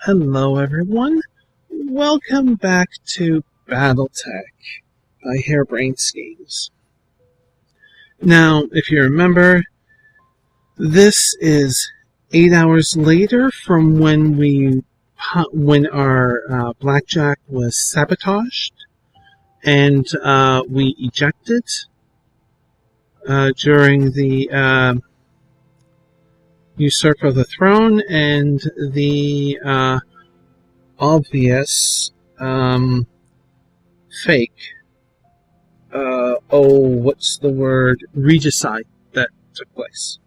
Hello everyone, welcome back to Battletech by Harebrained Schemes. Now, if you remember, this is 8 hours later from when our blackjack was sabotaged and we ejected during the usurp of the throne and the obvious fake regicide that took place,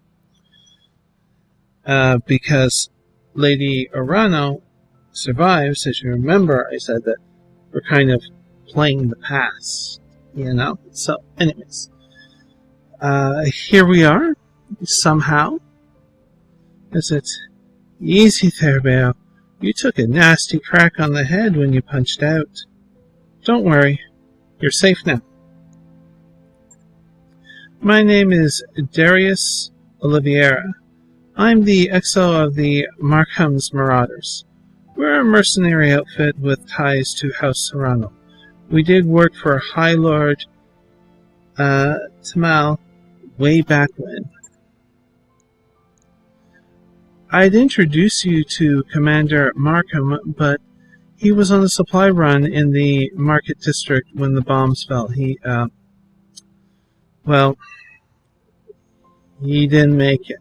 because Lady Arano survives. As you remember, I said that we're kind of playing the past, so anyways, here we are somehow. Is it easy there, Bale? You took a nasty crack on the head when you punched out. Don't worry, you're safe now. My name is Darius Oliveira. I'm the XO of the Markham's Marauders. We're a mercenary outfit with ties to House Serrano. We did work for High Lord Tamal way back when. I'd introduce you to Commander Markham, but he was on a supply run in the market district when the bombs fell. He didn't make it.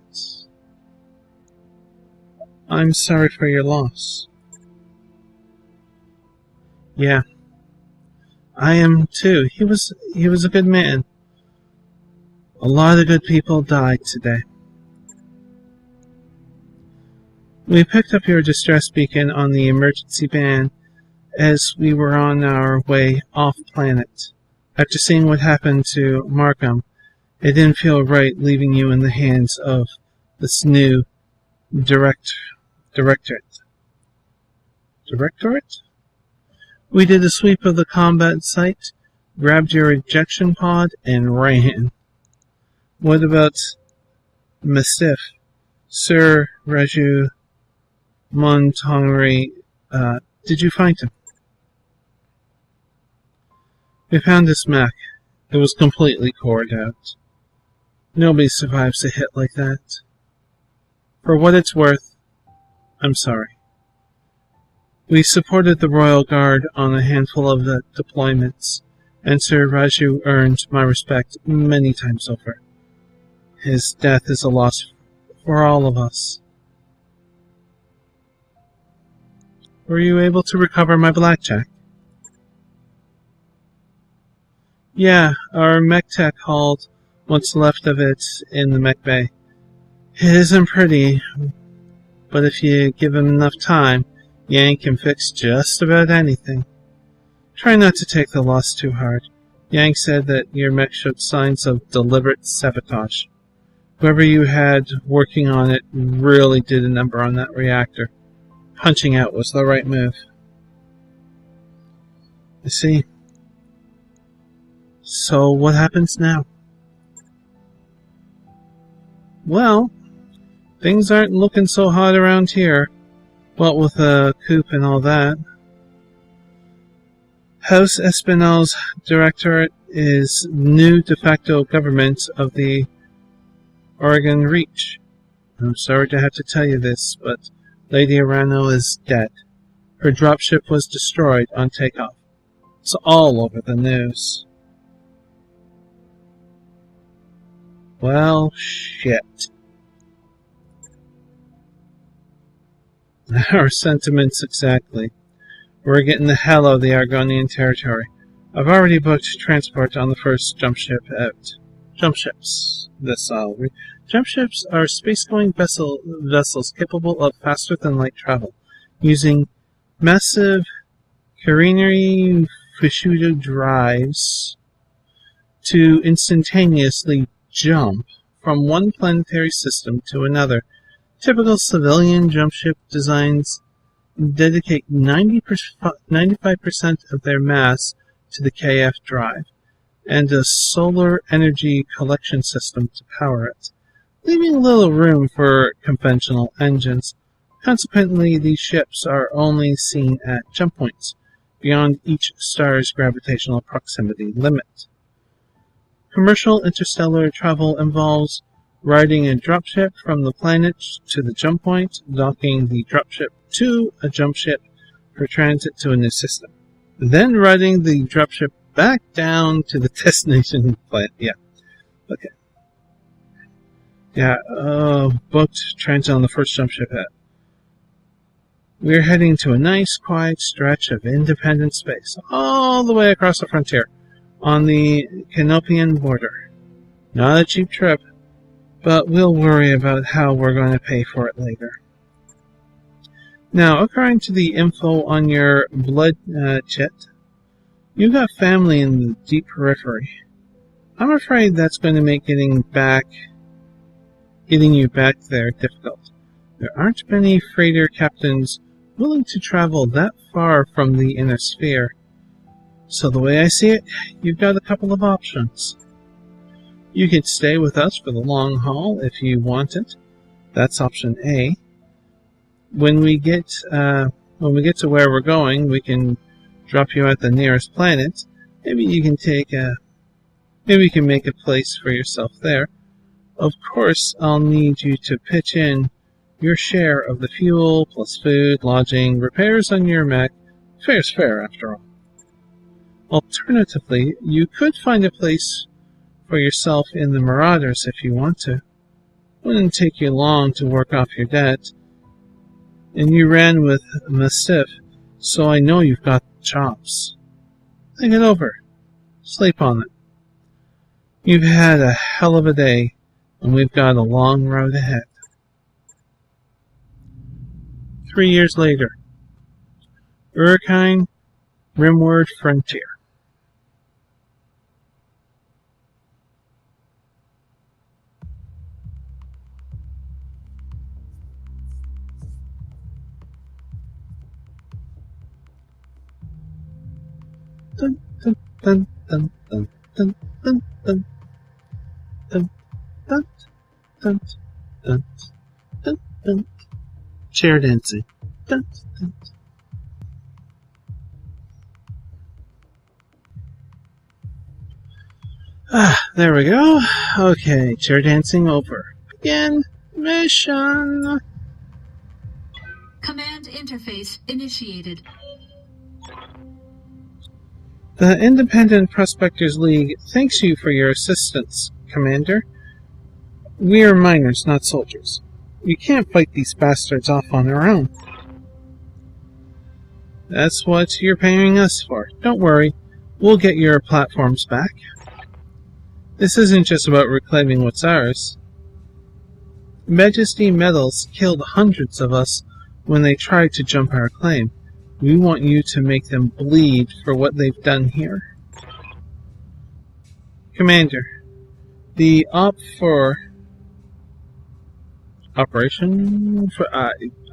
I'm sorry for your loss. Yeah, I am too. He was a good man. A lot of good people died today. We picked up your distress beacon on the emergency band as we were on our way off-planet. After seeing what happened to Markham, it didn't feel right leaving you in the hands of this new directorate. Directorate? We did a sweep of the combat site, grabbed your ejection pod, and ran. What about Mastiff, Sir Raju Montgomery? Did you find him? We found his mech. It was completely cored out. Nobody survives a hit like that. For what it's worth, I'm sorry. We supported the Royal Guard on a handful of the deployments, and Sir Raju earned my respect many times over. His death is a loss for all of us. Were you able to recover my blackjack? Yeah, our mech tech hauled what's left of it in the mech bay. It isn't pretty, but if you give him enough time, Yang can fix just about anything. Try not to take the loss too hard. Yang said that your mech showed signs of deliberate sabotage. Whoever you had working on it really did a number on that reactor. Punching out was the right move. I see. So what happens now? Well, things aren't looking so hot around here. What with a coup and all that. House Espinal's directorate is new de facto government of the Oregon Reach. I'm sorry to have to tell you this, but Lady Arano is dead. Her dropship was destroyed on takeoff. It's all over the news. Well, shit. Our sentiments exactly. We're getting the hell out of the Argonian territory. I've already booked transport on the first jump ship out. Jump ships. Jump ships are space-going vessels capable of faster-than-light travel, using massive carenary Fishudo drives to instantaneously jump from one planetary system to another. Typical civilian jump ship designs dedicate 95% of their mass to the KF drive, and a solar energy collection system to power it, leaving little room for conventional engines. Consequently, these ships are only seen at jump points, beyond each star's gravitational proximity limit. Commercial interstellar travel involves riding a dropship from the planet to the jump point, docking the dropship to a jump ship for transit to a new system, then riding the dropship back down to the destination planet. Yeah, okay. Yeah, booked transit on the first jump ship hit. We're heading to a nice, quiet stretch of independent space, all the way across the frontier, on the Canopian border. Not a cheap trip, but we'll worry about how we're going to pay for it later. Now, according to the info on your blood chit, you've got family in the deep periphery. I'm afraid that's going to make getting you back there difficult. There aren't many freighter captains willing to travel that far from the inner sphere. So the way I see it, you've got a couple of options. You could stay with us for the long haul if you want it. That's option A. When we get to where we're going, we can drop you at the nearest planet. Maybe you can make a place for yourself there. Of course, I'll need you to pitch in your share of the fuel, plus food, lodging, repairs on your mech. Fair's fair, after all. Alternatively, you could find a place for yourself in the Marauders if you want to. Wouldn't take you long to work off your debt. And you ran with Mastiff, so I know you've got chops. Think it over. Sleep on it. You've had a hell of a day, and we've got a long road ahead. 3 years later. Urkine, Rimward Frontier. Dun, dun, dun, dun, dun, dun, dun, dun, dun, dun, dun, dun, dun, dun. Chair dancing. Dun, dun. There we go. Okay, chair dancing over. Begin mission. Command interface initiated. The Independent Prospectors League thanks you for your assistance, Commander. We are miners, not soldiers. We can't fight these bastards off on our own. That's what you're paying us for. Don't worry, we'll get your platforms back. This isn't just about reclaiming what's ours. Majesty Metals killed hundreds of us when they tried to jump our claim. We want you to make them bleed for what they've done here. Commander, the Operation for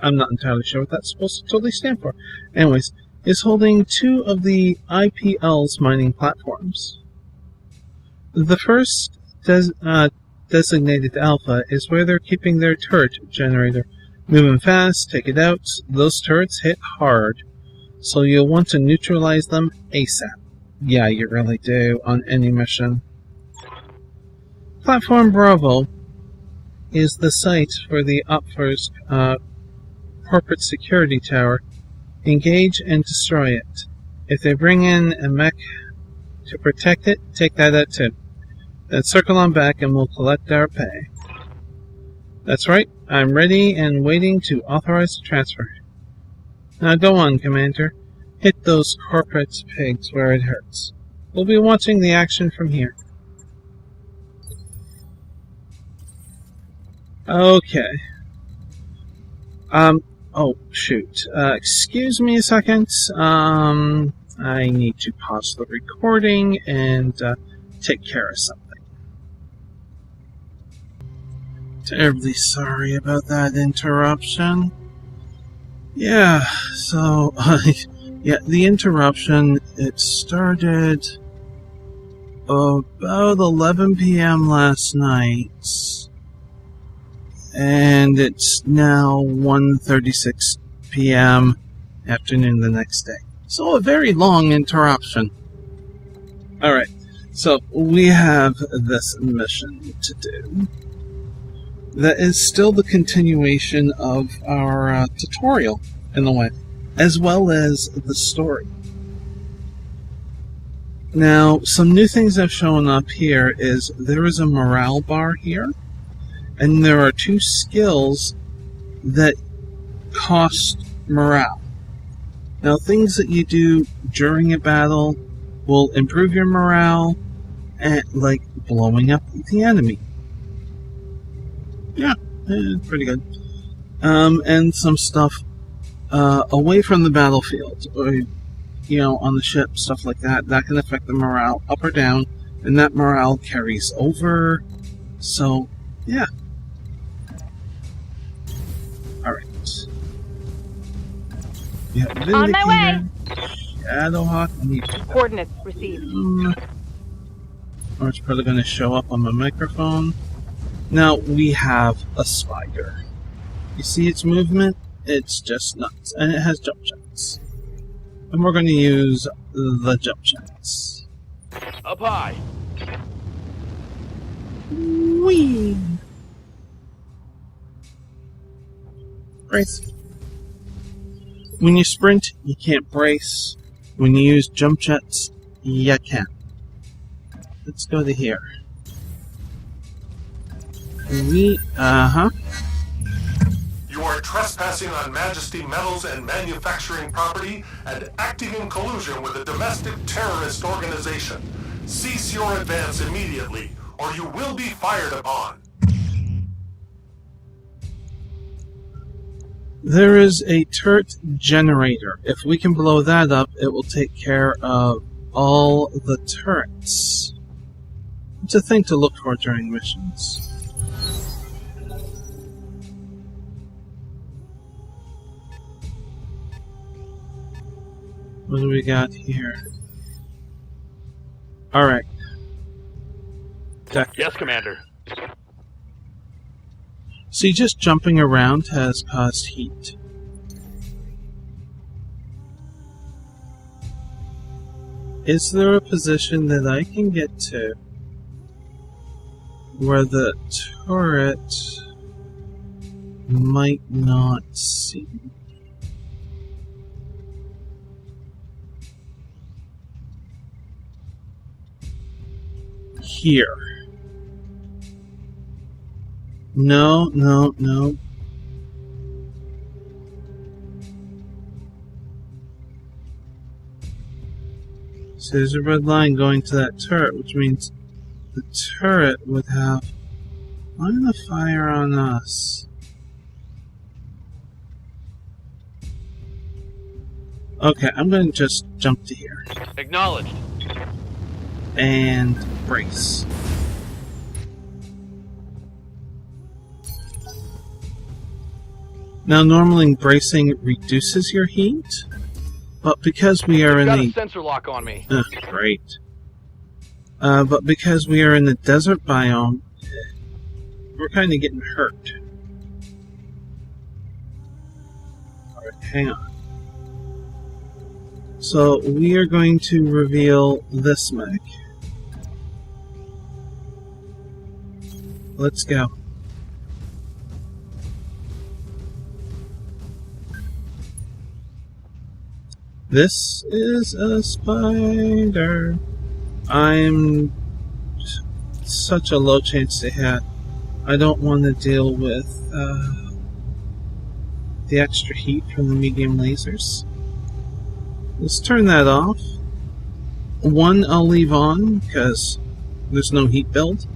I'm not entirely sure what that's supposed to totally stand for. Anyways, is holding 2 of the IPL's mining platforms. The first designated Alpha is where they're keeping their turret generator. Moving fast, take it out. Those turrets hit hard, so you'll want to neutralize them ASAP. Yeah, you really do, on any mission. Platform Bravo is the site for the Opfer's corporate security tower. Engage and destroy it. If they bring in a mech to protect it, take that out too. Then circle on back and we'll collect our pay. That's right, I'm ready and waiting to authorize the transfer. Now go on, Commander. Hit those corporate pigs where it hurts. We'll be watching the action from here. Okay. Oh, shoot. Excuse me a second. I need to pause the recording and take care of something. Terribly sorry about that interruption. Yeah, so, yeah, the interruption, it started about 11 p.m. last night. And it's now 1:36 p.m. afternoon the next day. So a very long interruption. Alright, so we have this mission to do. That is still the continuation of our tutorial, in a way, as well as the story. Now, some new things that have shown up here is there is a morale bar here, and there are 2 skills that cost morale. Now, things that you do during a battle will improve your morale, like blowing up the enemy. Yeah, pretty good. And some stuff away from the battlefield, or on the ship, stuff like that. That can affect the morale up or down, and that morale carries over. So, yeah. Alright. Yeah, On my way! Shadowhawk. Coordinates received. Or it's probably going to show up on my microphone. Now we have a spider. You see its movement? It's just nuts. And it has jump jets. And we're going to use the jump jets. Up high. Whee! Brace. When you sprint, you can't brace. When you use jump jets, you can. Let's go to here. You are trespassing on Majesty Metals and Manufacturing property and acting in collusion with a domestic terrorist organization. Cease your advance immediately, or you will be fired upon. There is a turret generator. If we can blow that up, it will take care of all the turrets. It's a thing to look for during missions. What do we got here? Alright. Yes, Commander. See, just jumping around has caused heat. Is there a position that I can get to where the turret might not see me? Here. No. So there's a red line going to that turret, which means the turret would have line of fire on us. Okay, I'm going to just jump to here. Acknowledged. And brace. Now, normally bracing reduces your heat, but because we are Got in a sensor lock on me. Great. But because we are in the desert biome, we're kind of getting hurt. Alright, hang on. So, we are going to reveal this mech. Let's go. This is a spider. I'm such a low chance to hit. I don't want to deal with the extra heat from the medium lasers. Let's turn that off. One I'll leave on because there's no heat build.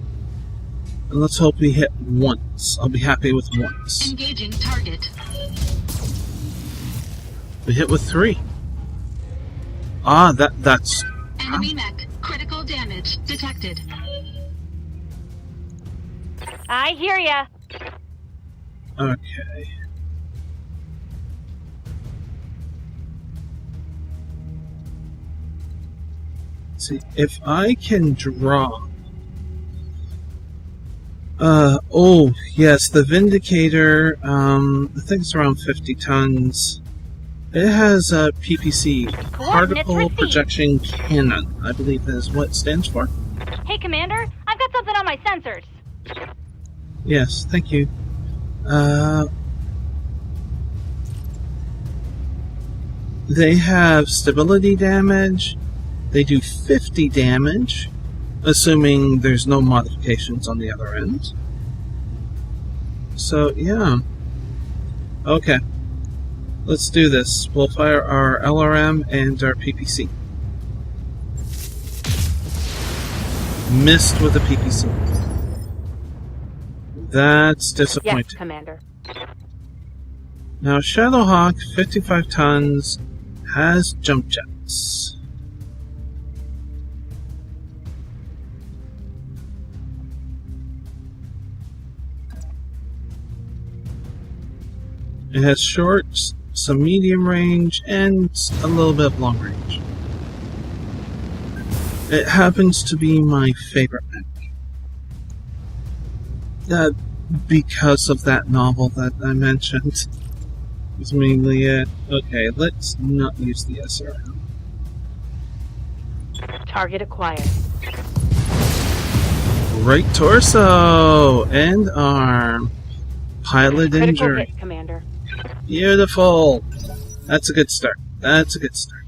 And let's hope we hit once. I'll be happy with once. Engaging target. We hit with 3. Ah, that's... Enemy mech. Critical damage detected. I hear ya. Okay. See, if I can drop Oh, yes, the Vindicator, I think it's around 50 tons. It has a PPC, Coordinates Particle received. Projection Cannon, I believe is what it stands for. Hey, Commander, I've got something on my sensors. Yes, thank you. They have stability damage. They do 50 damage, assuming there's no modifications on the other end. So, yeah. Okay. Let's do this. We'll fire our LRM and our PPC. Missed with the PPC. That's disappointing. Yes, Commander. Now, Shadowhawk, 55 tons, has jump jets. It has short, some medium range, and a little bit of long range. It happens to be my favorite mech. Because of that novel that I mentioned. Is mainly it. Okay, let's not use the SRM. Target acquired. Right torso and arm. Pilot Critical injury. hit, Commander. Beautiful. That's a good start. That's a good start.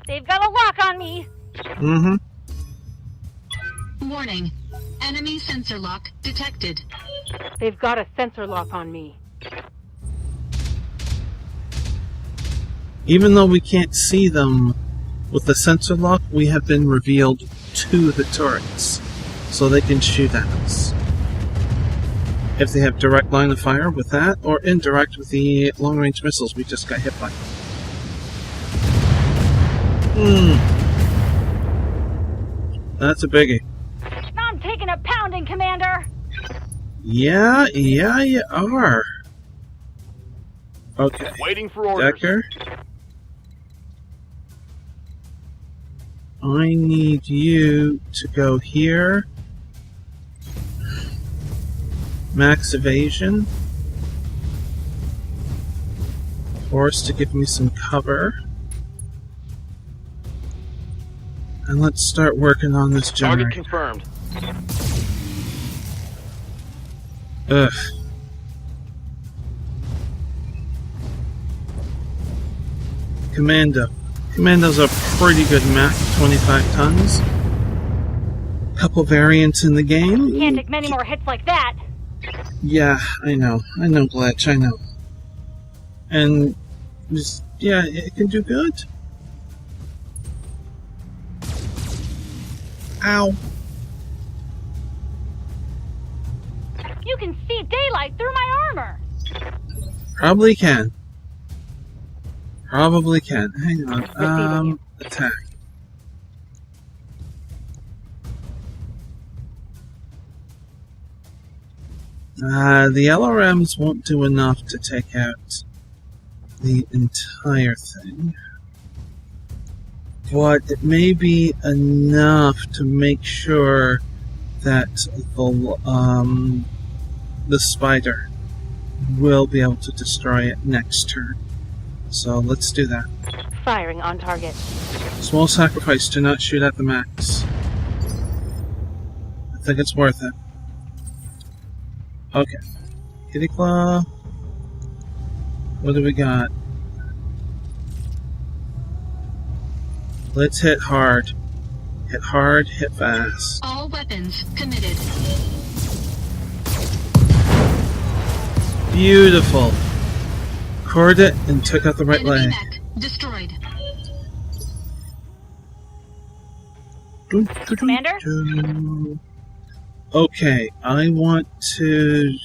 They've got a lock on me. Mm-hmm. Warning. Enemy sensor lock detected. They've got a sensor lock on me. Even though we can't see them with the sensor lock, we have been revealed to the turrets, so they can shoot at us. If they have direct line of fire with that, or indirect with the long-range missiles we just got hit by. That's a biggie. I'm taking a pounding, Commander. Yeah, you are. Okay. Waiting for orders. Decker. I need you to go here. Max evasion. Force to give me some cover. And let's start working on this Target generator. confirmed. Ugh. Commando. Commando's a pretty good mech, 25 tons. Couple variants in the game. Can't take many more hits like that. Yeah, I know, Glitch, I know. And, just, yeah, it can do good. Ow. You can see daylight through my armor. Probably can. Probably can. Hang on. Receiving you. Attack. The LRMs won't do enough to take out the entire thing. But it may be enough to make sure that the spider will be able to destroy it next turn. So let's do that. Firing on target. Small sacrifice to not shoot at the max. I think it's worth it. Okay. Kitty Claw. What do we got? Let's hit hard. Hit hard, hit fast. All weapons committed. Beautiful. Cored it and took out the right Enemy leg. mech destroyed. Commander? Okay, I want to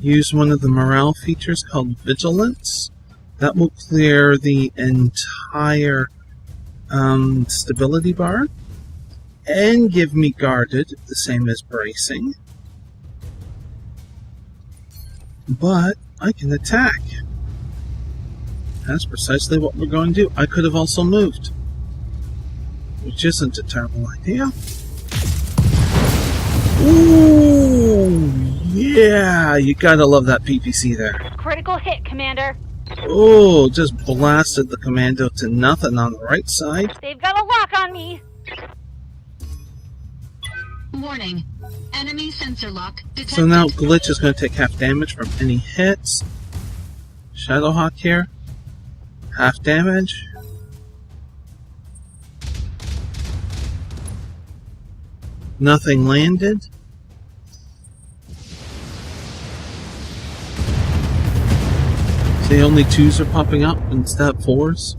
use one of the morale features called Vigilance. That will clear the entire stability bar and give me guarded, the same as bracing. But I can attack. That's precisely what we're going to do. I could have also moved, which isn't a terrible idea. Ooh, Yeah, you gotta love that PPC there. Critical hit, Commander. Oh, just blasted the commando to nothing on the right side. They've got a lock on me. Warning. Enemy sensor lock detected. So now Glitch is going to take half damage from any hits. Shadowhawk here. Half damage. Nothing landed. See, only 2s are popping up instead of 4s.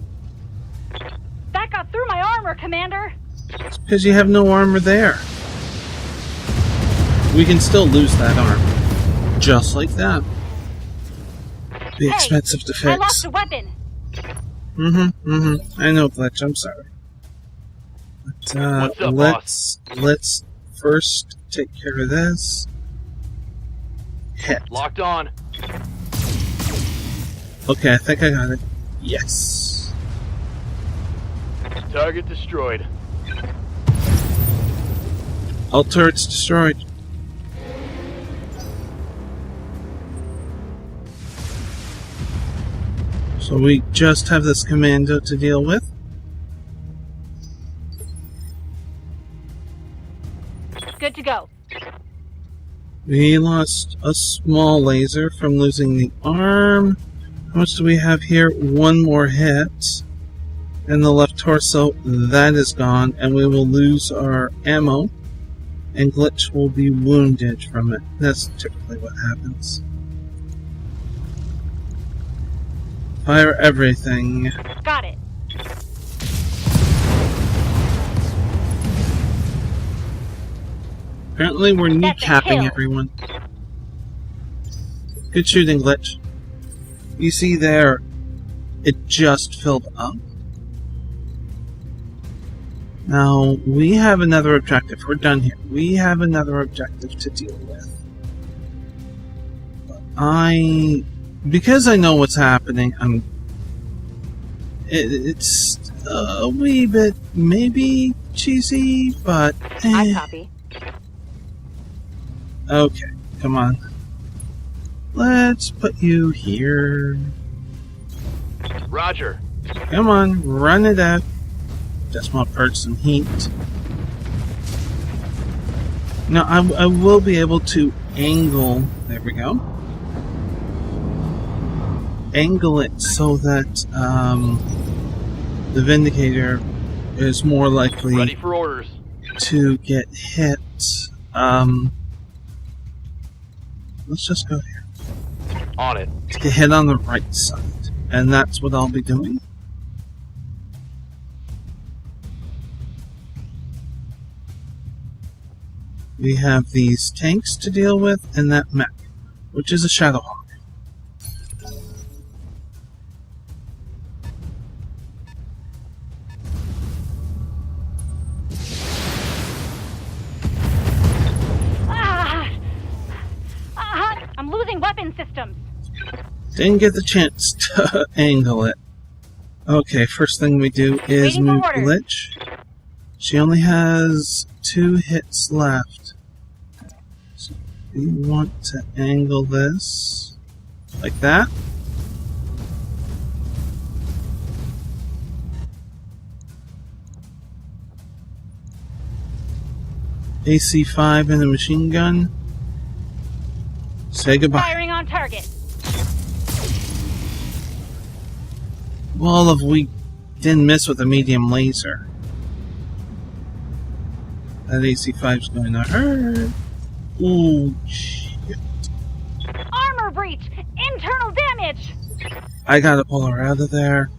That got through my armor, Commander. It's because you have no armor there. We can still lose that armor. Just like that. Be Hey, expensive to I lost fix. a weapon. I know, Glitch, I'm sorry. But, What's up, let's first take care of this. Hit. Locked on. Okay, I think I got it. Yes. Target destroyed. All turrets destroyed. So we just have this commando to deal with. Good to go. We lost a small laser from losing the arm. How much do we have here? One more hit. And the left torso, that is gone. And we will lose our ammo. And Glitch will be wounded from it. That's typically what happens. Fire everything. Got it. Apparently we're That's a kneecapping kill. everyone. Good shooting, Glitch. You see there, it just filled up. Now, we have another objective. We're done here. We have another objective to deal with. Because I know what's happening, it's a wee bit maybe cheesy, but I copy. Okay, come on. Let's put you here. Roger. Come on, run it out. Just want to purge some heat. Now, I will be able to angle... There we go. Angle it so that the Vindicator is more likely Ready for orders. to get hit. Let's just go here. On it. To get hit on the right side. And that's what I'll be doing. We have these tanks to deal with, and that mech, which is a Shadowhawk. I'm losing weapon systems. Didn't get the chance to angle it. Okay, first thing we do is Waiting for move orders. Glitch. She only has 2 hits left. So we want to angle this like that. AC-5 and a machine gun. Say goodbye. Firing on target. Well, if we didn't miss with a medium laser, that AC-5's going to hurt. Ooh, shit. Armor breach. Internal damage. I gotta pull her out of there.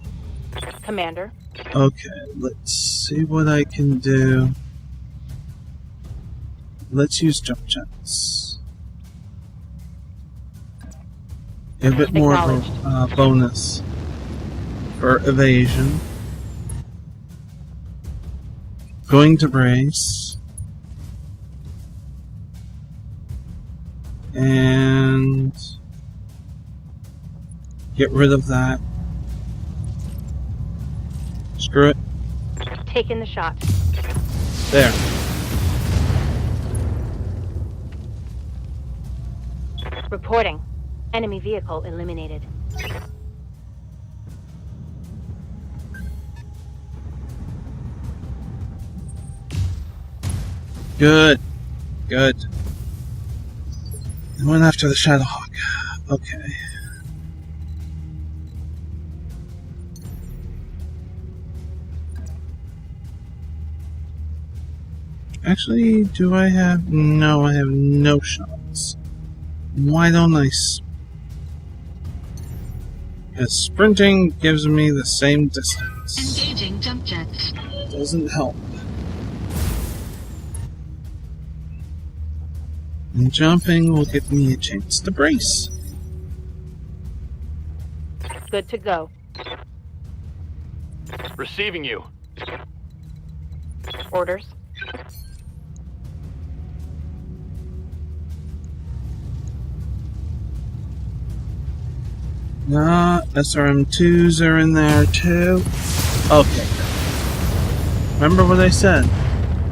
Commander. Okay, let's see what I can do. Let's use jump jets. A bit more of a bonus for evasion. Going to brace. And get rid of that. Screw it. Taking the shot. There. Reporting. Enemy vehicle eliminated. Good. Good. I went after the Shadowhawk. Okay. Actually, do I have... No, I have no shots. Why don't I... Because sprinting gives me the same distance. Engaging jump jets. Doesn't help. And jumping will give me a chance to brace. Good to go. Receiving you. Orders. SRM2s are in there too. Okay. Remember what I said?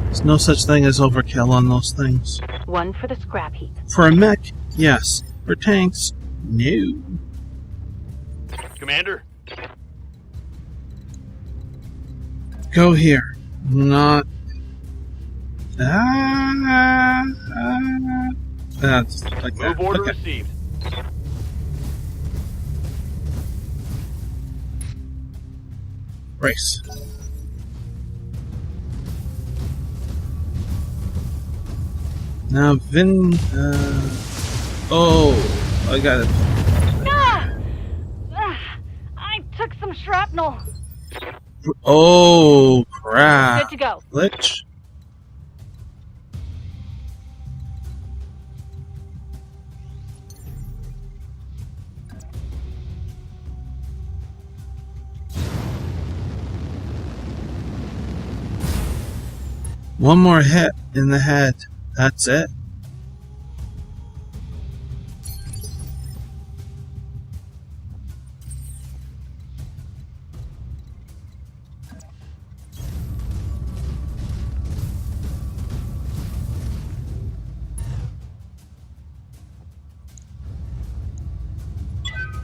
There's no such thing as overkill on those things. One for the scrap heap. For a mech, yes. For tanks, no. Commander? Go here. Not... That's like that. Move order Okay. received. Race. Now, oh, I got it. I took some shrapnel. Oh, crap. Good to go. Glitch. One more hit in the head. That's it.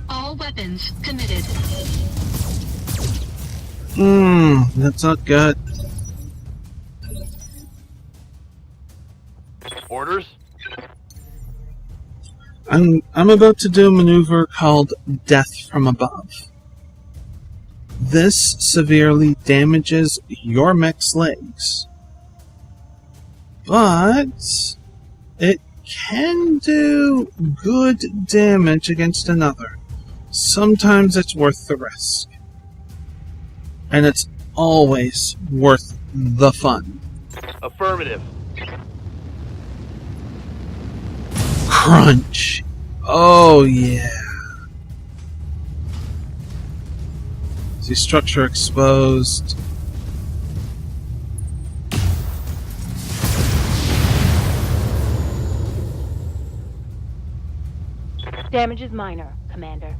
All weapons committed. That's not good. Orders? I'm about to do a maneuver called Death from Above. This severely damages your mech's legs, but it can do good damage against another. Sometimes it's worth the risk, and it's always worth the fun. Affirmative. Crunch. Oh yeah. See, structure exposed. Damage is minor, Commander.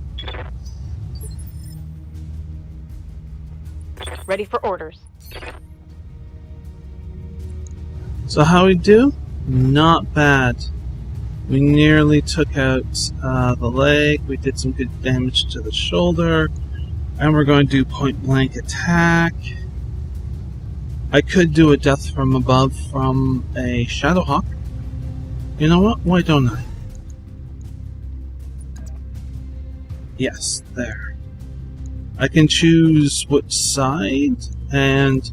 Ready for orders. So how we do? Not bad. We nearly took out the leg. We did some good damage to the shoulder. And we're going to do point blank attack. I could do a death from above from a Shadowhawk. You know what? Why don't I? Yes, there. I can choose which side, and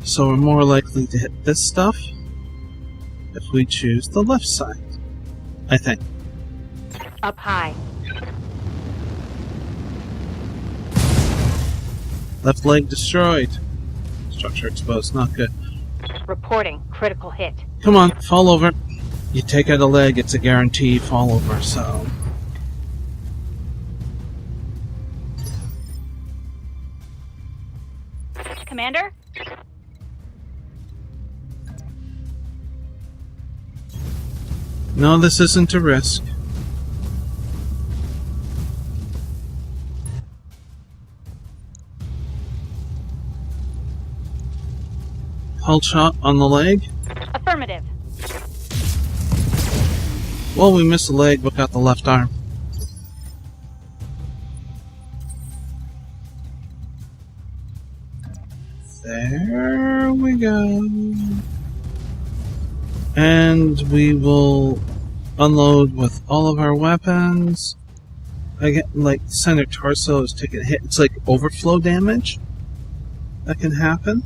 so we're more likely to hit this stuff if we choose the left side, I think. Up high. Left leg destroyed. Structure exposed, not good. Reporting critical hit. Come on, fall over. You take out a leg, it's a guaranteed fall over, so... Commander? No, this isn't a risk. Hull shot on the leg. Affirmative. Well, we missed a leg, but got the left arm. There we go. And we will unload with all of our weapons. I get, like, center torso is taking a hit. It's like overflow damage that can happen.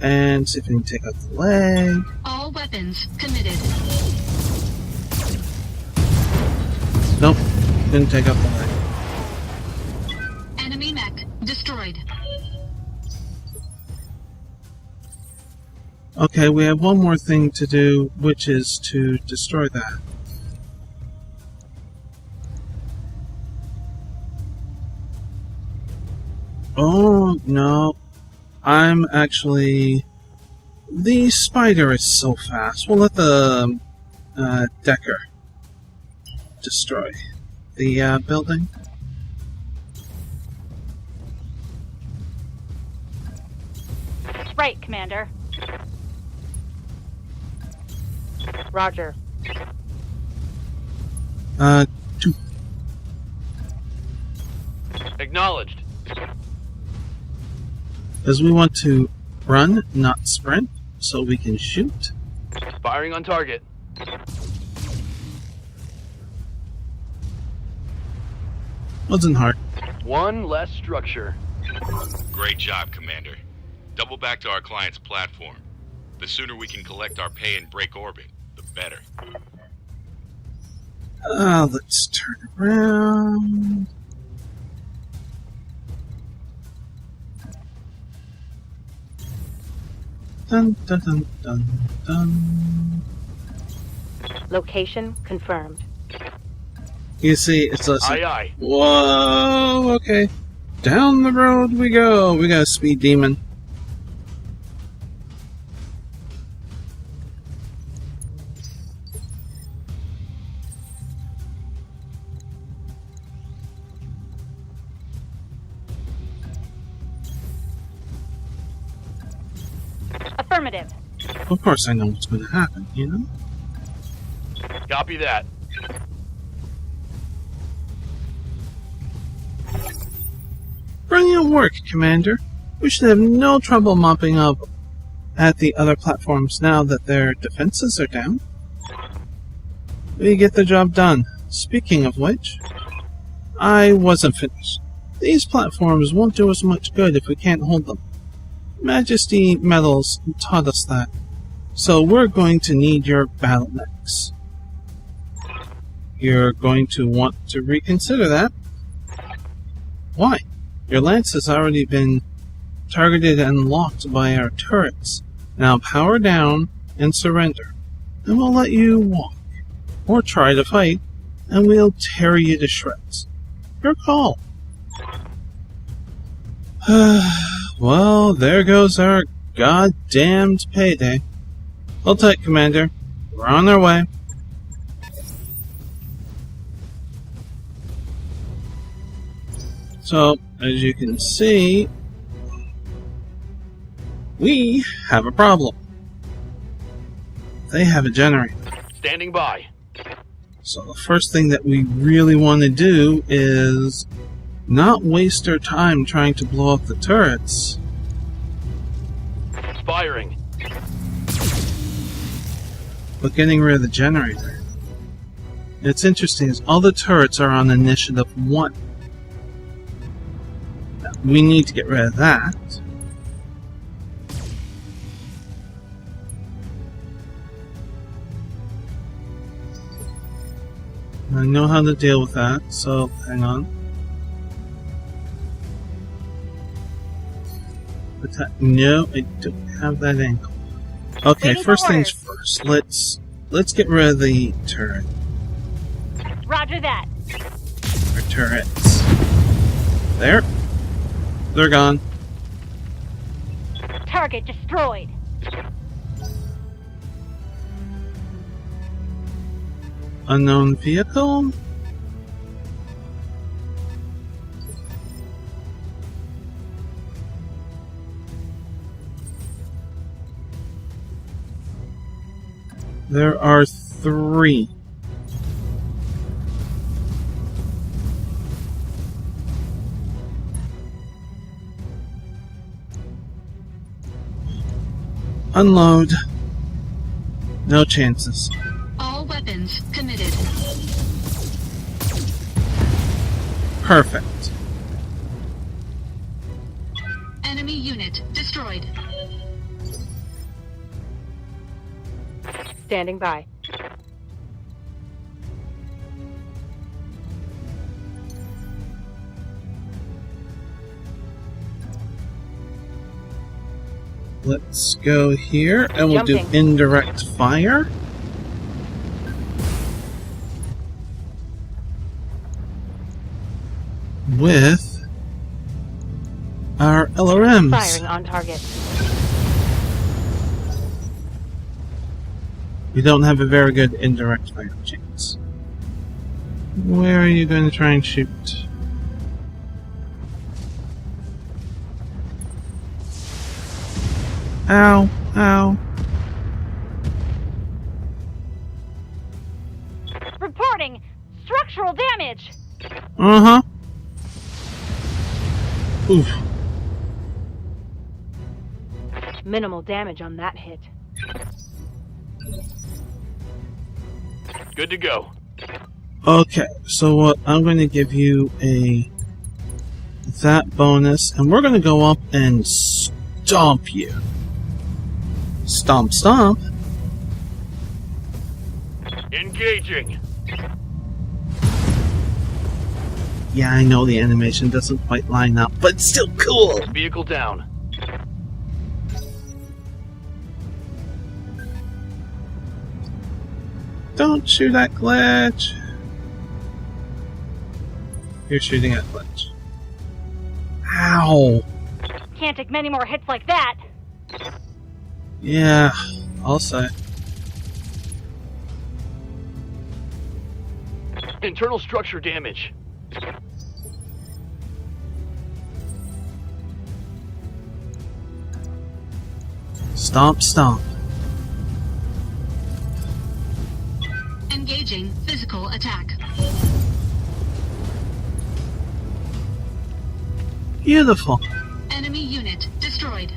And see if we can take out the leg. All weapons committed. Nope, didn't take out the leg. Enemy mech destroyed. Okay, we have one more thing to do, which is to destroy that. Oh, no. I'm actually... The spider is so fast. We'll let the Decker destroy the building. Right, Commander. Roger. Two. Acknowledged. Because we want to run, not sprint, so we can shoot. Firing on target. Wasn't hard. One less structure. Great job, Commander. Double back to our client's platform. The sooner we can collect our pay and break orbit, the better. Let's turn around. Dun dun dun dun dun. Location confirmed. You see, it's less. Aye, aye. Whoa, okay. Down the road we go. We got a speed demon. Affirmative. Of course I know what's going to happen, you know? Copy that. Brilliant work, Commander. We should have no trouble mopping up at the other platforms now that their defenses are down. We get the job done. Speaking of which, I wasn't finished. These platforms won't do us much good if we can't hold them. Majesty Metals taught us that. So we're going to need your Battletechs. You're going to want to reconsider that. Why? Your lance has already been targeted and locked by our turrets. Now power down and surrender, and we'll let you walk. Or try to fight, and we'll tear you to shreds. Your call. Well, there goes our goddamned payday. Hold tight, Commander. We're on our way. So, as you can see, we have a problem. They have a generator. Standing by. So the first thing that we really want to do is not waste our time trying to blow up the turrets. Firing. But getting rid of the generator. It's interesting is all the turrets are on initiative 1. We need to get rid of that. I know how to deal with that, so hang on. No, I don't have that angle. Okay, Waiting first for things orders. first. Let's get rid of the turret. Roger that. Or turrets. There. They're gone. Target destroyed. Unknown vehicle. There are 3. Unload. No chances. All weapons committed. Perfect. Enemy unit destroyed. Standing by. Let's go here, and we'll do Jumping. indirect fire. With our LRMs. Firing on target. We don't have a very good indirect fire chance. Where are you going to try and shoot? Ow, ow. Reporting structural damage. Uh-huh. Oof. Minimal damage on that hit. Good to go. Okay, so what I'm going to give you that bonus, and we're going to go up and stomp you. Stomp, stomp. Engaging. Yeah, I know the animation doesn't quite line up, but it's still cool. Vehicle down. Don't shoot at glitch. You're shooting at glitch. Ow. Can't take many more hits like that. Yeah, I'll say. Internal structure damage. Stomp, stomp. Engaging physical attack. Beautiful. Enemy unit destroyed.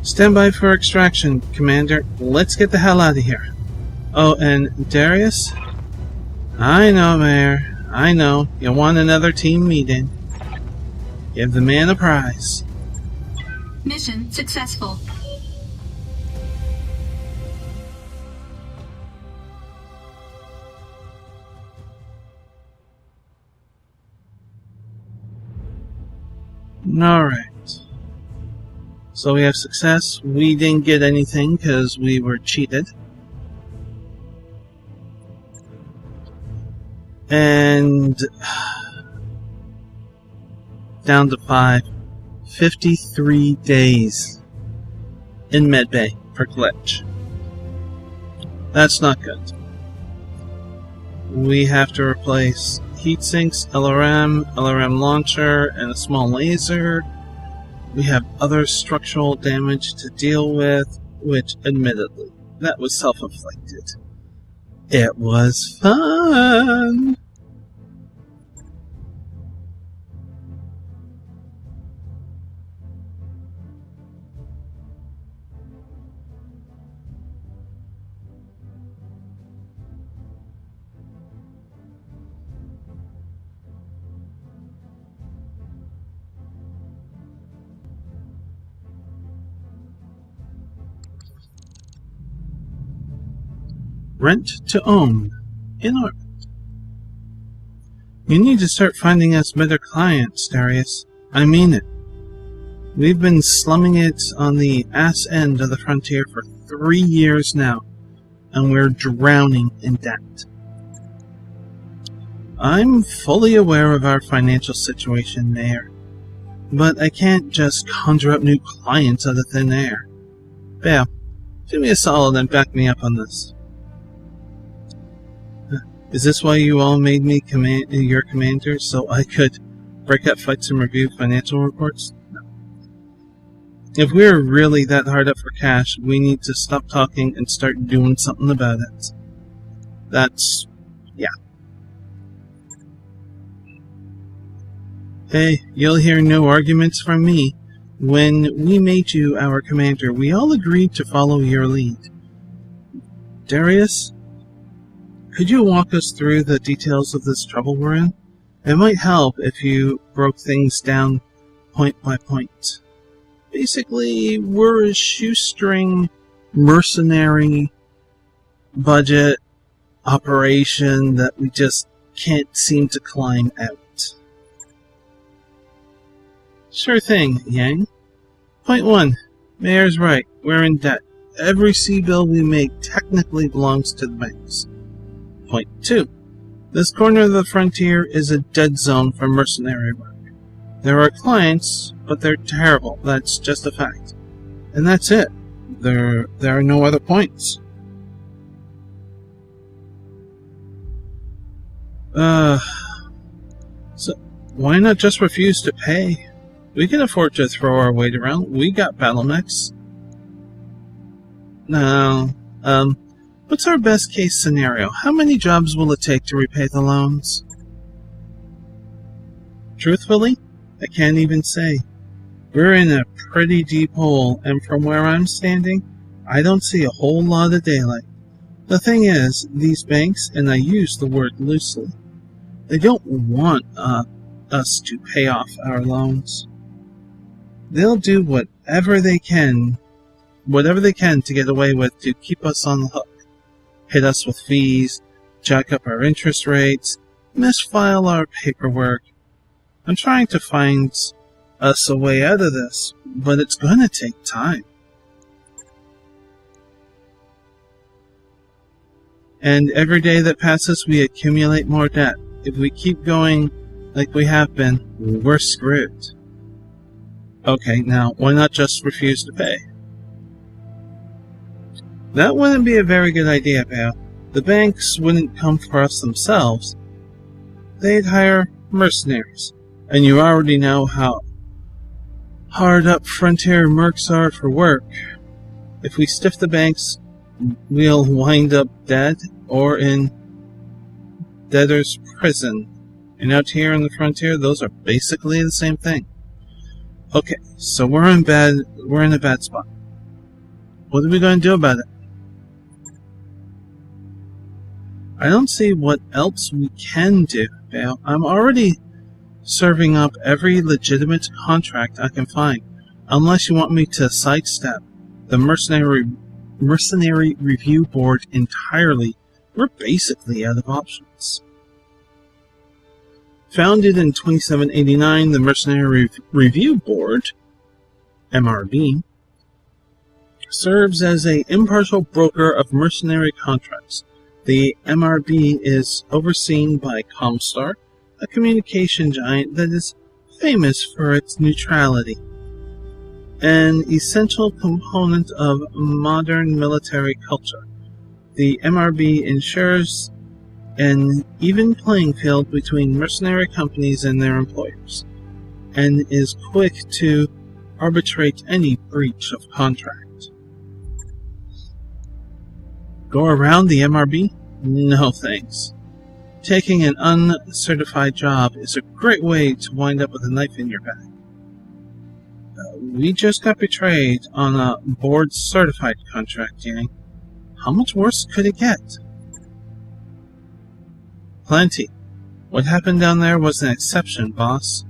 Stand by for extraction, Commander. Let's get the hell out of here. Oh, and Darius? I know, Mayor. I know. You want another team meeting. Give the man a prize. Mission successful. Alright. So we have success. We didn't get anything because we were cheated. And down to 5. 53 days in medbay per glitch. That's not good. We have to replace heat sinks, LRM launcher, and a small laser. We have other structural damage to deal with, which admittedly, that was self-inflicted. It was fun! Rent to own in orbit. You need to start finding us better clients, Darius. I mean it. We've been slumming it on the ass end of the frontier for 3 years now, and we're drowning in debt. I'm fully aware of our financial situation, Mayor, but I can't just conjure up new clients out of thin air. Bale, do me a solid and back me up on this. Is this why you all made me your commander, so I could break up fights and review financial reports? No. If we're really that hard up for cash, we need to stop talking and start doing something about it. Yeah. Hey, you'll hear no arguments from me. When we made you our commander, we all agreed to follow your lead. Darius, could you walk us through the details of this trouble we're in? It might help if you broke things down point by point. Basically, we're a shoestring mercenary budget operation that we just can't seem to climb out. Sure thing, Yang. Point 1. Mayor's right. We're in debt. Every C-bill we make technically belongs to the banks. Point 2. This corner of the frontier is a dead zone for mercenary work. There are clients, but they're terrible. That's just a fact. And that's it. There are no other points. So why not just refuse to pay? We can afford to throw our weight around. We got Battletechs. Now, what's our best case scenario? How many jobs will it take to repay the loans? Truthfully, I can't even say. We're in a pretty deep hole, and from where I'm standing, I don't see a whole lot of daylight. The thing is, these banks, and I use the word loosely, they don't want us to pay off our loans. They'll do whatever they can to get away with to keep us on the hook. Hit us with fees, jack up our interest rates, misfile our paperwork. I'm trying to find us a way out of this, but it's going to take time. And every day that passes, we accumulate more debt. If we keep going like we have been, we're screwed. Okay, now, why not just refuse to pay? That wouldn't be a very good idea, pal. The banks wouldn't come for us themselves. They'd hire mercenaries. And you already know how hard up frontier mercs are for work. If we stiff the banks, we'll wind up dead or in debtor's prison. And out here on the frontier, those are basically the same thing. Okay, so we're in a bad spot. What are we going to do about it? I don't see what else we can do, Bale. I'm already serving up every legitimate contract I can find, unless you want me to sidestep the mercenary review board entirely. We're basically out of options. Founded in 2789, the Mercenary Review Board, MRB, serves as an impartial broker of mercenary contracts. The MRB is overseen by Comstar, a communication giant that is famous for its neutrality, an essential component of modern military culture. The MRB ensures an even playing field between mercenary companies and their employers, and is quick to arbitrate any breach of contract. Go around the MRB? No thanks. Taking an uncertified job is a great way to wind up with a knife in your back. We just got betrayed on a board-certified contract, Yang. How much worse could it get? Plenty. What happened down there was an exception, boss.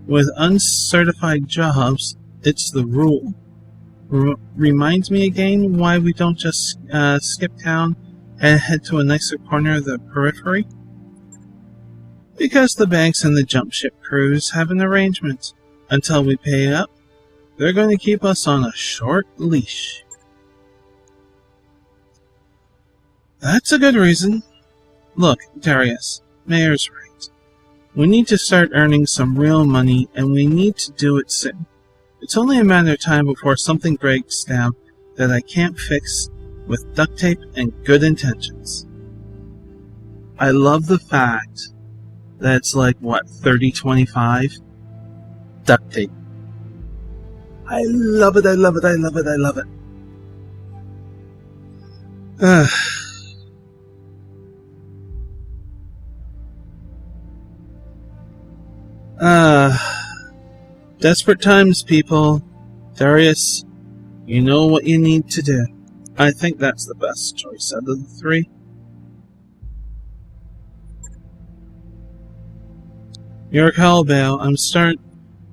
With uncertified jobs, it's the rule. Reminds me again why we don't just skip town and head to a nicer corner of the periphery? Because the banks and the jump ship crews have an arrangement. Until we pay up, they're going to keep us on a short leash. That's a good reason. Look, Darius, Mayor's right. We need to start earning some real money, and we need to do it soon. It's only a matter of time before something breaks down that I can't fix with duct tape and good intentions. I love the fact that it's like, 30-25? Duct tape. I love it, I love it, I love it, I love it. Desperate times, people. Darius, you know what you need to do. I think that's the best choice out of the three. You're Calbale.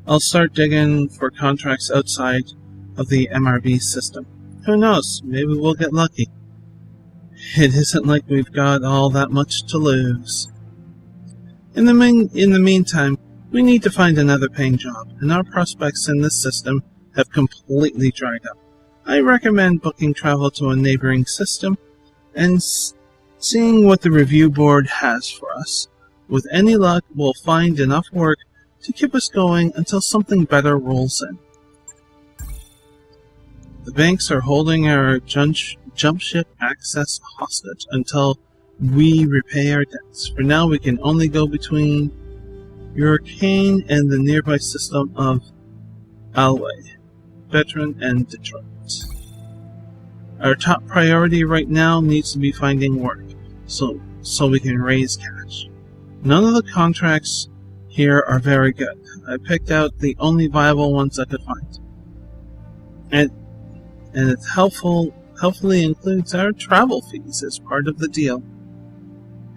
I'll start digging for contracts outside of the MRB system. Who knows? Maybe we'll get lucky. It isn't like we've got all that much to lose. In the meantime, we need to find another paying job, and our prospects in this system have completely dried up. I recommend booking travel to a neighboring system and seeing what the review board has for us. With any luck, we'll find enough work to keep us going until something better rolls in. The banks are holding our jump ship access hostage until we repay our debts. For now, we can only go between Hurricane and the nearby system of Alway, Veteran, and Detroit. Our top priority right now needs to be finding work, so we can raise cash. None of the contracts here are very good. I picked out the only viable ones I could find. And it helpfully includes our travel fees as part of the deal.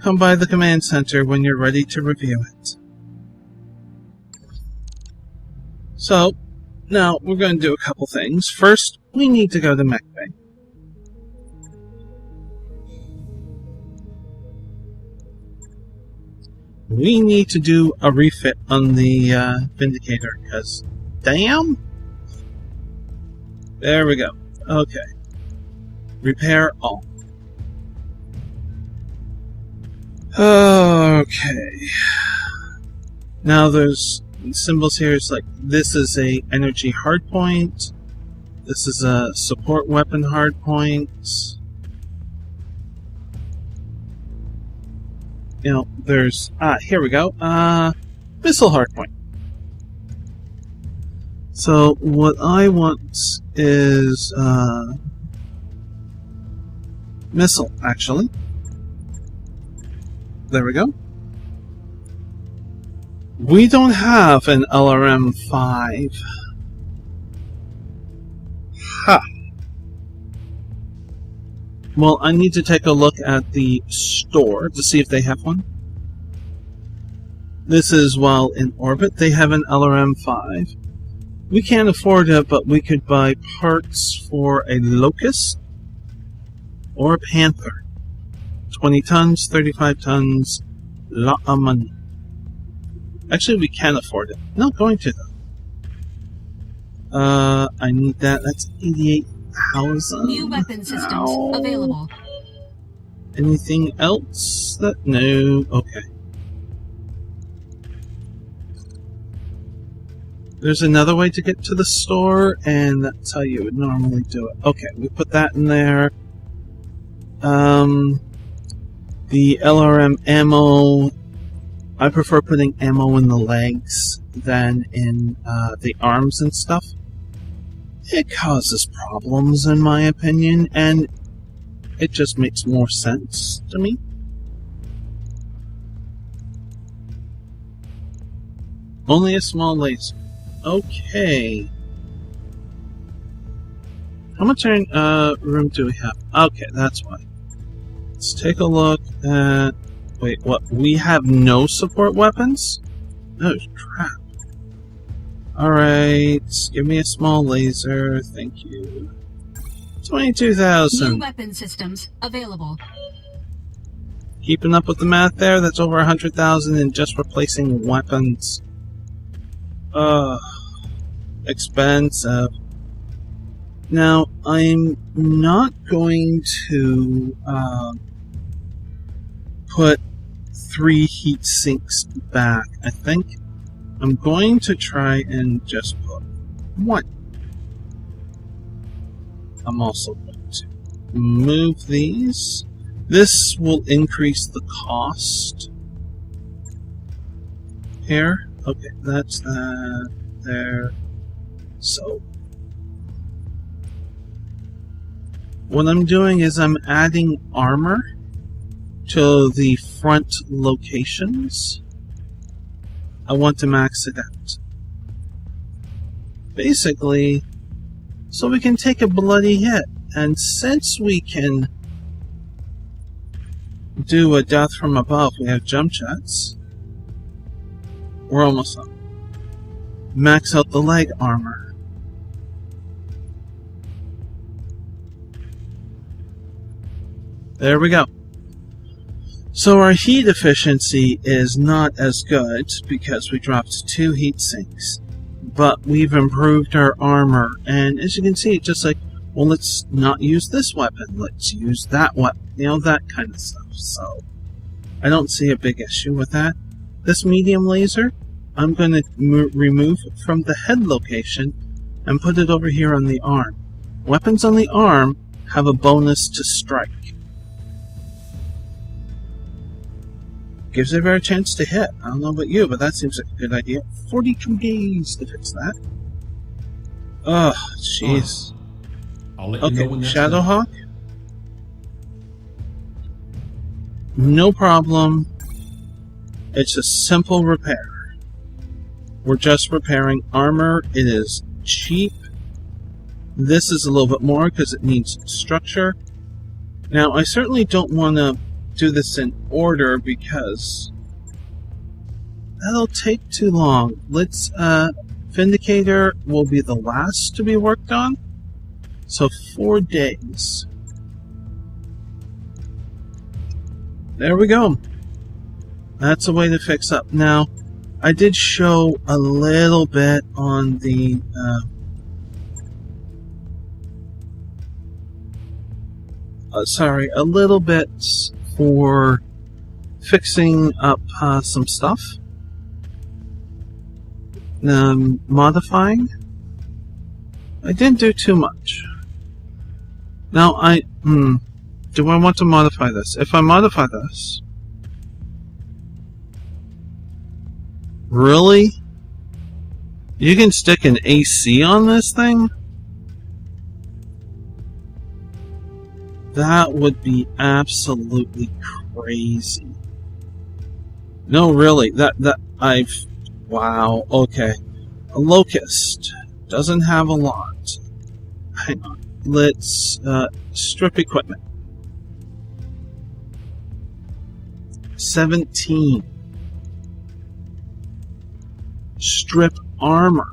Come by the command center when you're ready to review it. So, now we're going to do a couple things. First, we need to go to Mech Bay. We need to do a refit on the Vindicator, because damn! There we go. Okay. Repair all. Okay. Now there's symbols here. It's like this is a energy hardpoint. This is a support weapon hardpoint. You know, there's here we go. Missile hardpoint. So what I want is missile, actually. There we go. We don't have an LRM-5. Ha! Well, I need to take a look at the store to see if they have one. This is while in orbit. They have an LRM-5. We can't afford it, but we could buy parts for a Locust or a Panther. 20 tons, 35 tons, lot of money. Actually, we can afford it. Not going to, though. I need that. That's 88,000. New weapon systems available. Anything else? No. Okay. There's another way to get to the store, and that's how you would normally do it. Okay, we put that in there. The LRM ammo, I prefer putting ammo in the legs than in the arms and stuff. It causes problems, in my opinion, and it just makes more sense to me. Only a small laser. Okay. How much room do we have? Okay, that's why. Let's take a look at... Wait, what? We have no support weapons? Oh, crap. Alright, give me a small laser. Thank you. 22,000. New weapon systems available. Keeping up with the math there, that's over 100,000 in just replacing weapons. Expensive. Now, I'm not going to put 3 heat sinks back. I think I'm going to try and just put 1. I'm also going to move these. This will increase the cost. Here. Okay, that's that. There. So, What I'm doing is I'm adding armor to the front locations. I want to max it out. Basically, so we can take a bloody hit. And since we can do a death from above, we have jump jets. We're almost up. Max out the leg armor. There we go. So our heat efficiency is not as good because we dropped 2 heat sinks. But we've improved our armor, and as you can see, it's just like, well, let's not use this weapon, let's use that weapon, you know, that kind of stuff. So I don't see a big issue with that. This medium laser, I'm going to remove from the head location and put it over here on the arm. Weapons on the arm have a bonus to strike. Gives it a better chance to hit. I don't know about you, but that seems like a good idea. 42 days to fix that. Oh, jeez. I'll let you know when Okay, that's done. Shadowhawk. No problem. It's a simple repair. We're just repairing armor. It is cheap. This is a little bit more because it needs structure. Now, I certainly don't want to do this in order because that'll take too long. Let's Vindicator will be the last to be worked on. So 4 days. There we go. That's a way to fix up. Now, I did show a little bit on the a little bit for fixing up some stuff. Modifying. I didn't do too much. Now do I want to modify this? If I modify this, really? You can stick an AC on this thing? That would be absolutely crazy. No, really, wow, okay. A Locust doesn't have a lot. Hang on, let's strip equipment. 17. Strip armor.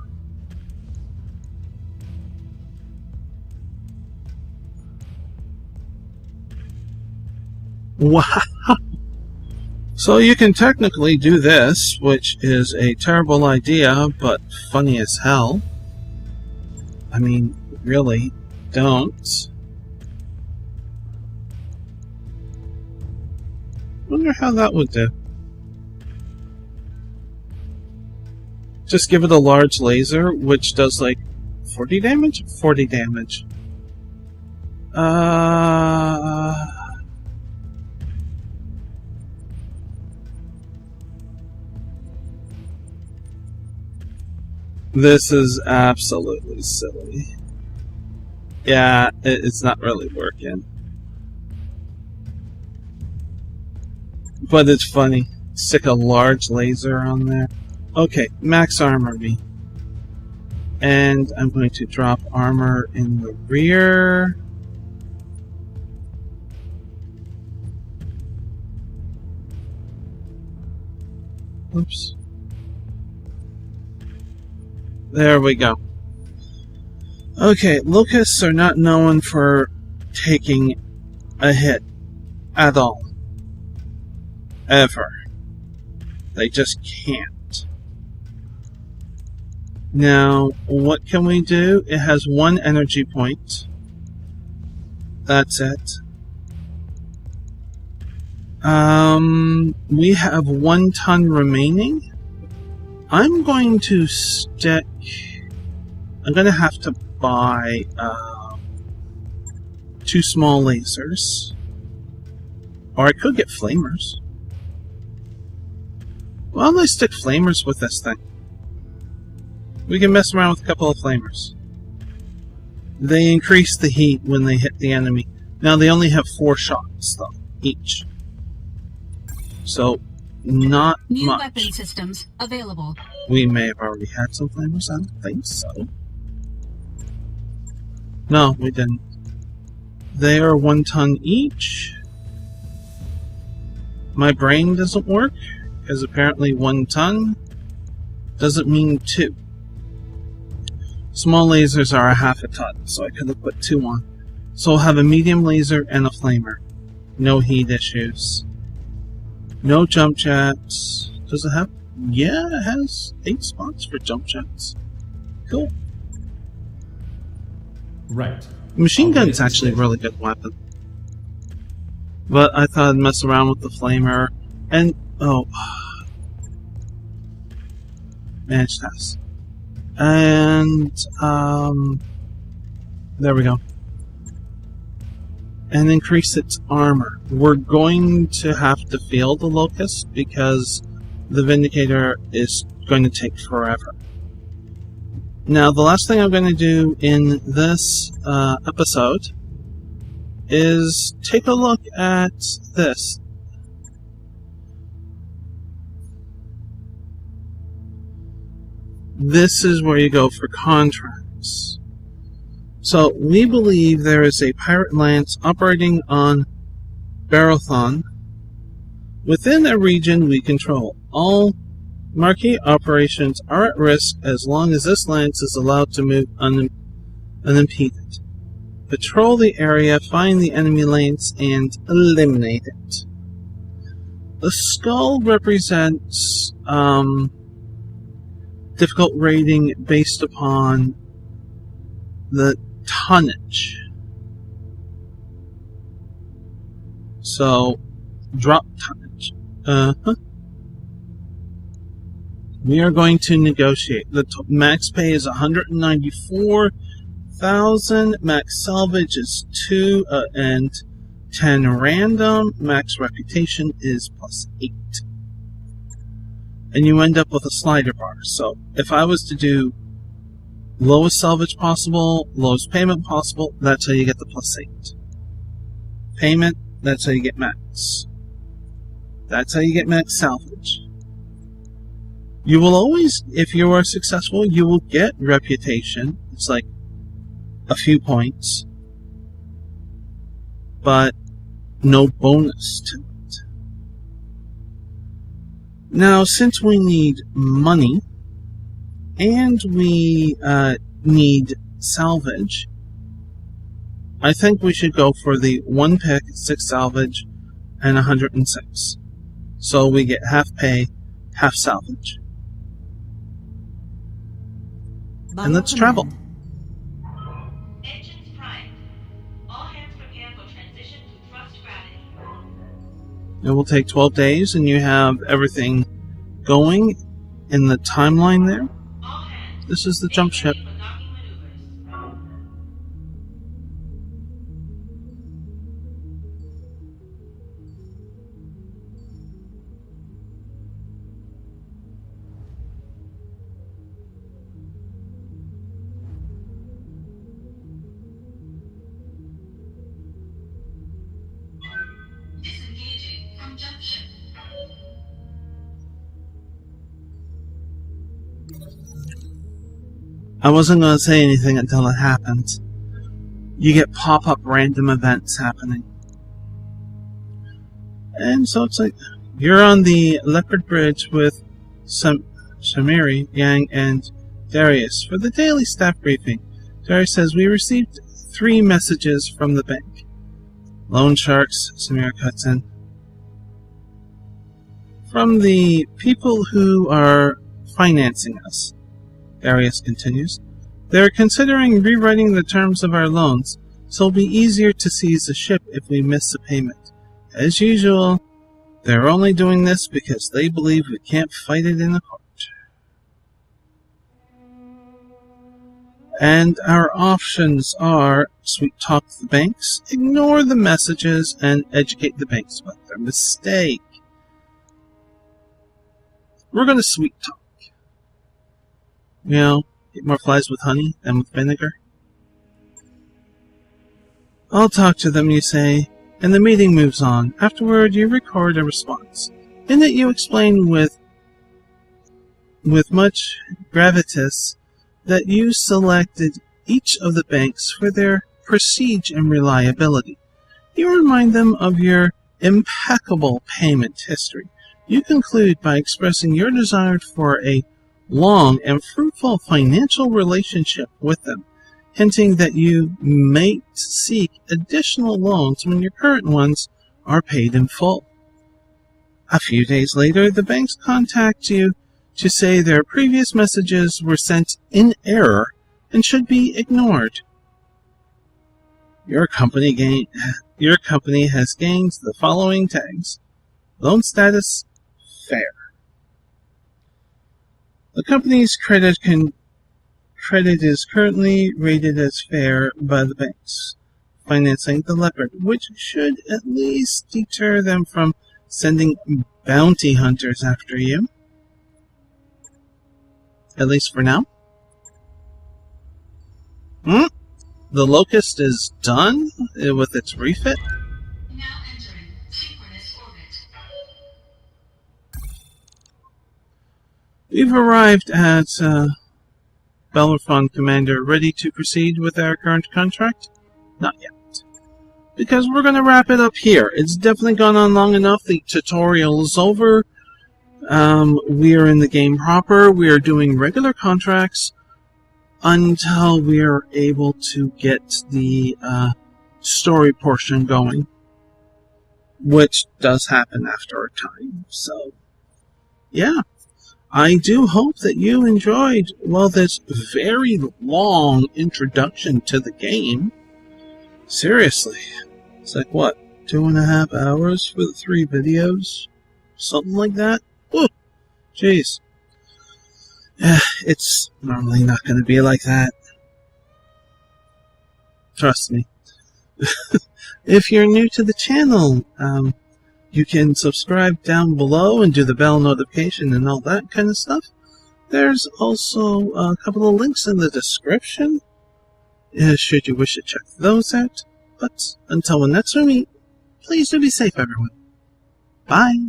Wow. So you can technically do this, which is a terrible idea, but funny as hell. I mean, really, don't. Wonder how that would do. Just give it a large laser, which does like 40 damage? 40 damage. This is absolutely silly. Yeah, it's not really working. But it's funny. Stick a large laser on there. Okay, max armor me. And I'm going to drop armor in the rear. Oops. There we go. Okay, locusts are not known for taking a hit at all. Ever. They just can't. Now, what can we do? It has 1 energy point. That's it. We have 1 ton remaining. I'm going to stick... I'm going to have to buy 2 small lasers. Or I could get flamers. Why don't I stick flamers with this thing? We can mess around with a couple of flamers. They increase the heat when they hit the enemy. Now they only have 4 shots though, each. So not New much. weapon systems available. We may have already had some flamers, I don't think so. No, we didn't. They are 1 ton each. My brain doesn't work, because apparently 1 ton doesn't mean 2. Small lasers are a half a ton, so I could have put 2 on. So we'll have a medium laser and a flamer. No heat issues. No jump jets. Does it have? Yeah, it has 8 spots for jump jets. Cool. Right. Machine gun's actually a really good weapon. But I thought I'd mess around with the flamer. And, oh. Manage test. And, there we go. And increase its armor. We're going to have to field the Locust because the Vindicator is going to take forever. Now, the last thing I'm going to do in this episode is take a look at this. This is where you go for contracts. So, we believe there is a pirate lance operating on Battletech within a region we control. All marquee operations are at risk as long as this lance is allowed to move unimpeded. Patrol the area, find the enemy lance, and eliminate it. The skull represents difficult rating based upon the tonnage. So, drop tonnage. We are going to negotiate. The max pay is 194,000. Max salvage is 2 and 10 random. Max reputation is +8. And you end up with a slider bar. So if I was to do lowest salvage possible, lowest payment possible, that's how you get the +8. Payment, that's how you get max. That's how you get max salvage. You will always, if you are successful, you will get reputation. It's like a few points, but no bonus to it. Now, since we need money and we need salvage, I think we should go for the 1 pick, 6 salvage, and 106. So we get half pay, half salvage. And let's travel. Engines primed. All hands prepare for transition to thrust gravity. It will take 12 days, and you have everything going in the timeline there. All hands. This is the jump ship. For docking maneuvers. Disengaging from jump ship. I wasn't going to say anything until it happens. You get pop-up random events happening. And so it's like, you're on the Leopard Bridge with Shamiri, Yang, and Darius for the daily staff briefing. Darius says, we received 3 messages from the bank. Loan sharks, Samir cuts in. From the people who are financing us. Darius continues. They are considering rewriting the terms of our loans, so it'll be easier to seize the ship if we miss a payment. As usual, they're only doing this because they believe we can't fight it in the court. And our options are sweet talk the banks, ignore the messages, and educate the banks about their mistake. We're going to sweet talk. You know, get more flies with honey than with vinegar. I'll talk to them, you say, and the meeting moves on. Afterward, you record a response. In it, you explain with much gravitas that you selected each of the banks for their prestige and reliability. You remind them of your impeccable payment history. You conclude by expressing your desire for a long and fruitful financial relationship with them, hinting that you may seek additional loans when your current ones are paid in full. A few days later, the banks contact you to say their previous messages were sent in error and should be ignored. Your company has gained the following tags. Loan status, fair. The company's credit is currently rated as fair by the banks, financing the leopard, which should at least deter them from sending bounty hunters after you. At least for now. The Locust is done with its refit. Now entering synchronous orbit. We've arrived at Bellerophon, Commander. Ready to proceed with our current contract? Not yet. Because we're going to wrap it up here. It's definitely gone on long enough. The tutorial is over. We are in the game proper. We are doing regular contracts until we are able to get the story portion going, which does happen after a time. So, yeah. I do hope that you enjoyed, this very long introduction to the game. Seriously. It's like, 2.5 hours for the 3 videos? Something like that? Whew. Jeez. It's normally not going to be like that. Trust me. If you're new to the channel, you can subscribe down below and do the bell notification and all that kind of stuff. There's also a couple of links in the description, should you wish to check those out. But until next we meet, please do be safe, everyone. Bye.